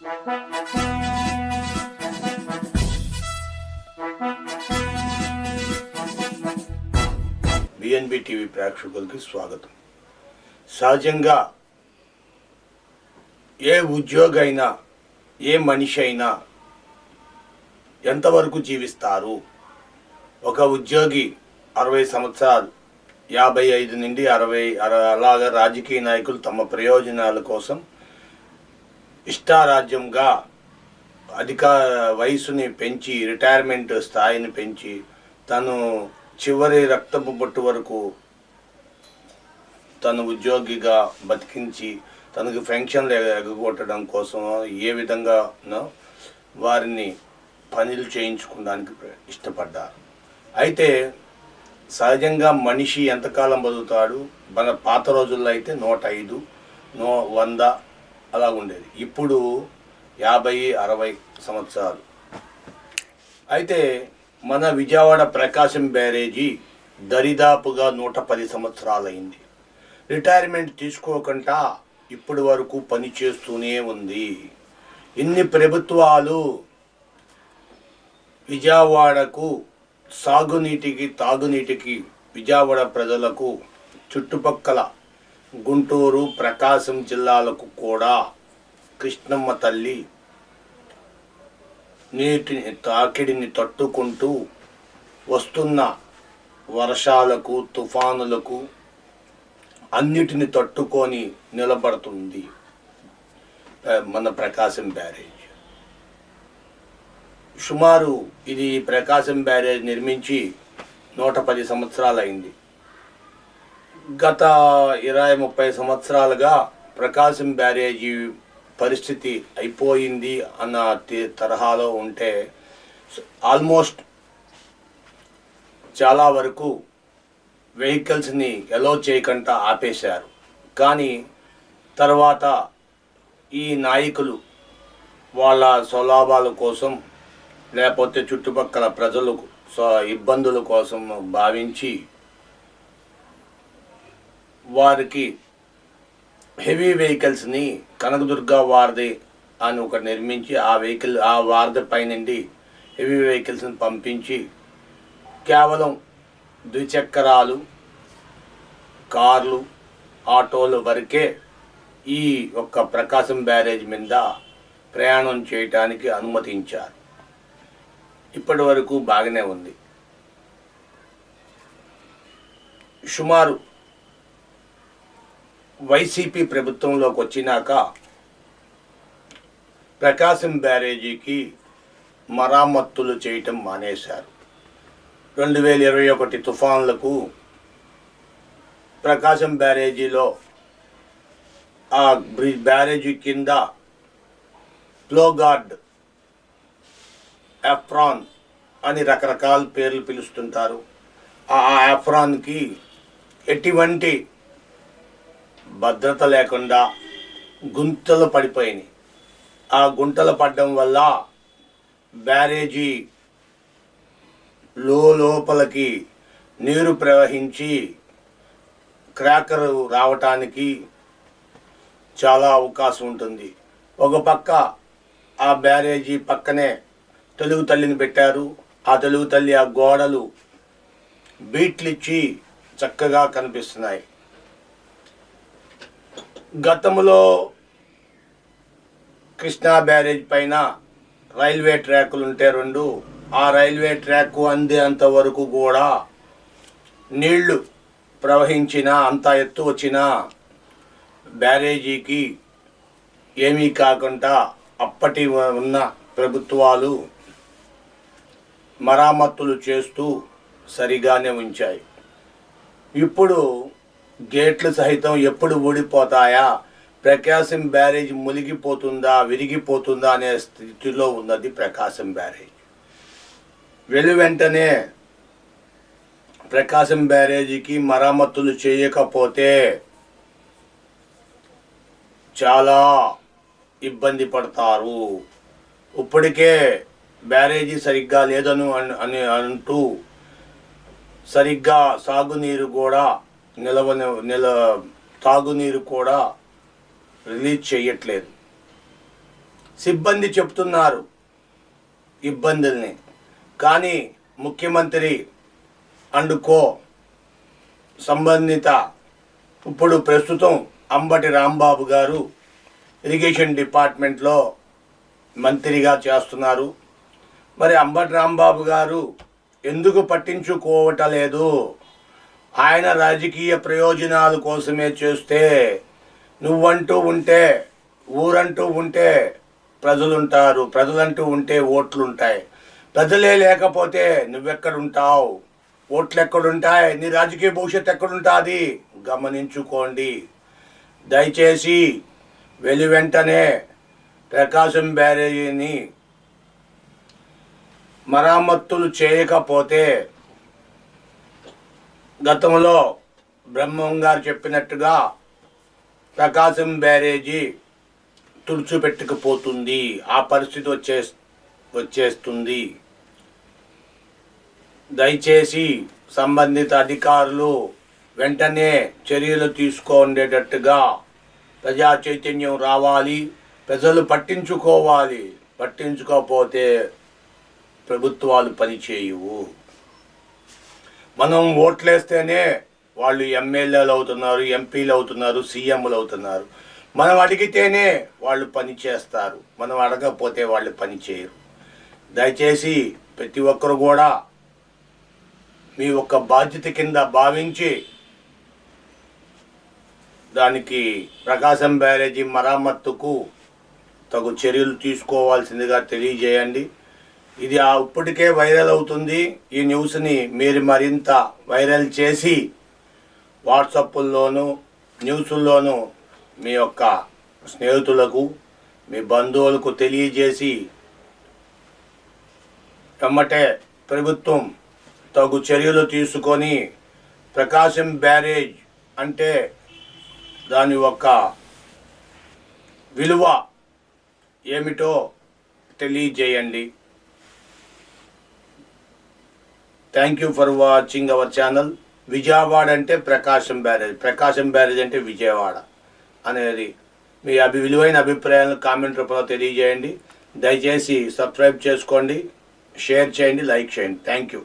BNB TV ప్రేక్షకులకి స్వాగతం. సహజంగా ఏ ఉద్యోగి అయినా, ఏ మనిషి అయినా ఎంతవరకు జీవిస్తారు? ఒక ఉద్యోగి 60 సంవత్సరాలు, 55 నుండి 60, అలాగా రాజకీయ నాయకులు తమ ప్రయోజనాల కోసం ఇష్టారాజ్యంగా అధిక వయసుని పెంచి, రిటైర్మెంట్ స్థాయిని పెంచి, తను చివరి రక్తపు బొట్టు వరకు తను ఉద్యోగిగా బతికించి తనకు పెన్షన్లు ఎగగొట్టడం కోసం ఏ విధంగానో వారిని పనులు చేయించుకోవడానికి ఇష్టపడ్డారు. అయితే సహజంగా మనిషి ఎంతకాలం బతుకుతాడు? మన పాత రోజుల్లో అయితే 105, 100 అలా ఉండేది. ఇప్పుడు 50, 60 సంవత్సరాలు. అయితే మన విజయవాడ ప్రకాశం బ్యారేజీ దరిదాపుగా 110 సంవత్సరాలైంది. రిటైర్మెంట్ తీసుకోకుండా ఇప్పటి వరకు పని చేస్తూనే ఉంది. ఇన్ని ప్రభుత్వాలు విజయవాడకు సాగునీటికి, తాగునీటికి, విజయవాడ ప్రజలకు, చుట్టుపక్కల గుంటూరు, ప్రకాశం జిల్లాలకు కూడా కృష్ణమ్మ తల్లి నీటిని తాకిడిని తట్టుకుంటూ వస్తున్న వర్షాలకు, తుఫానులకు అన్నిటిని తట్టుకొని నిలబడుతుంది మన ప్రకాశం బ్యారేజ్. సుమారు ఇది ప్రకాశం బ్యారేజ్ నిర్మించి 110 సంవత్సరాలు అయింది. గత 20-30 సంవత్సరాలుగా ప్రకాశం బ్యారేజీ పరిస్థితి అయిపోయింది అన్న తరహాలో ఉంటే, ఆల్మోస్ట్ చాలా వరకు వెహికల్స్ని ఎలో చేయకుండా ఆపేశారు. కానీ తర్వాత ఈ నాయకులు వాళ్ళ స్వలాభాల కోసం, లేకపోతే చుట్టుపక్కల ప్రజలకు ఇబ్బందుల కోసం భావించి వారికి హెవీ వెహికల్స్ని కనకదుర్గ వారధి అని ఒకటి నిర్మించి ఆ వారధి పైనుండి హెవీ వెహికల్స్ని పంపించి కేవలం ద్విచక్రాలు, కార్లు, ఆటోలు వరకే ఈ యొక్క ప్రకాశం బ్యారేజ్ మీద ప్రయాణం చేయటానికి అనుమతించారు. ఇప్పటి వరకు బాగానే ఉంది. సుమారు వైసీపీ ప్రభుత్వంలోకి వచ్చినాక ప్రకాశం బ్యారేజీకి మరమ్మతులు చేయటం మానేశారు. 2021 తుఫాన్లకు ప్రకాశం బ్యారేజీలో ఆ బ్యారేజీ కింద ఫ్లోగార్డ్, ఎఫ్రాన్ అని రకరకాల పేర్లు పిలుస్తుంటారు. ఆ ఎఫ్రాన్కి ఎటువంటి భద్రత లేకుండా గుంతలు పడిపోయినాయి. ఆ గుంటలు పడడం వల్ల బ్యారేజీ లోపలికి నీరు ప్రవహించి క్రాకర్ రావటానికి చాలా అవకాశం ఉంటుంది. ఒక పక్క ఆ బ్యారేజీ పక్కనే తెలుగు తల్లిని పెట్టారు. ఆ తెలుగు తల్లి ఆ గోడలు బీట్లు ఇచ్చి చక్కగా కనిపిస్తున్నాయి. గతంలో కృష్ణా బ్యారేజ్ పైన రైల్వే ట్రాకులు ఉంటే 2, ఆ రైల్వే ట్రాక్ అందేంత వరకు కూడా నీళ్లు ప్రవహించిన, అంత ఎత్తు వచ్చిన బ్యారేజీకి ఏమీ కాకుండా అప్పటి ఉన్న ప్రభుత్వాలు మరమ్మతులు చేస్తూ సరిగానే ఉంచాయి. ఇప్పుడు గేట్లు సహితం ఎప్పుడు ఊడిపోతాయా, ప్రకాశం బ్యారేజ్ మునిగిపోతుందా, విరిగిపోతుందా అనే స్థితిలో ఉన్నది ప్రకాశం బ్యారేజ్. వెంటనే ప్రకాశం బ్యారేజీకి మరమ్మతులు చేయకపోతే చాలా ఇబ్బంది పడతారు. ఇప్పటికే బ్యారేజీ సరిగ్గా లేదను అని అంటూ సరిగ్గా సాగునీరు కూడా తాగునీరు కూడా రిలీజ్ చేయట్లేదు. సిబ్బంది చెప్తున్నారు ఇబ్బందుల్ని. కానీ ముఖ్యమంత్రి అండుకో సంబంధిత ఇప్పుడు ప్రస్తుతం అంబటి రాంబాబు గారు ఇరిగేషన్ డిపార్ట్మెంట్లో మంత్రిగా చేస్తున్నారు. మరి అంబటి రాంబాబు గారు ఎందుకు పట్టించుకోవటలేదు? ఆయన రాజకీయ ప్రయోజనాల కోసమే చేస్తే, నువ్వంటూ ఉంటే, ఊరంటూ ఉంటే ప్రజలుంటారు, ప్రజలంటూ ఉంటే ఓట్లుంటాయి. ప్రజలే లేకపోతే నువ్వెక్కడుంటావు? ఓట్లు ఎక్కడుంటాయి? నీ రాజకీయ భవిష్యత్తు ఎక్కడుంటుంది? గమనించుకోండి. దయచేసి వెంటనే ప్రకాశం బ్యారేజీని మరమ్మతులు చేయకపోతే గతంలో బ్రహ్మం గారు చెప్పినట్టుగా ప్రకాశం బ్యారేజీ తుడిచిపెట్టుకుపోతుంది. ఆ పరిస్థితి వచ్చేస్తుంది. దయచేసి సంబంధిత అధికారులు వెంటనే చర్యలు తీసుకుండేటట్టుగా ప్రజా చైతన్యం రావాలి. ప్రజలు పట్టించుకోవాలి. పట్టించుకోకపోతే ప్రభుత్వాలు పనిచేయవు. మనం ఓట్లేస్తేనే వాళ్ళు ఎమ్మెల్యేలు అవుతున్నారు, ఎంపీలు అవుతున్నారు, సీఎంలు అవుతున్నారు. మనం అడిగితేనే వాళ్ళు పని చేస్తారు. మనం అడగకపోతే వాళ్ళు పని చేయరు. దయచేసి ప్రతి ఒక్కరు కూడా మీ ఒక్క బాధ్యత కింద భావించి దానికి ప్రకాశం బ్యారేజీ మరమ్మతుకు తగు చర్యలు తీసుకోవాల్సిందిగా తెలియజేయండి. ఇది ఇప్పటికే వైరల్ అవుతుంది. ఈ న్యూస్ని మీరు మరింత వైరల్ చేసి వాట్సాప్ల్లోనూ న్యూస్ల్లోనూ మీ యొక్క స్నేహితులకు, మీ బంధువులకు తెలియజేసి వెంబటే ప్రభుత్వం తగు చర్యలు తీసుకొని ప్రకాశం బ్యారేజ్ అంటే దాని యొక్క విలువ ఏమిటో తెలియజేయండి. Thank you for watching our channel. Vijayawada అంటే ప్రకాశం బ్యారేజ్, ప్రకాశం బ్యారేజ్ అంటే విజయవాడ అనేది మీ విలువైన అభిప్రాయాలను కామెంట్ రూపంలో తెలియజేయండి. దయచేసి సబ్స్క్రైబ్ చేసుకోండి, షేర్ చేయండి, లైక్ చేయండి. Thank you.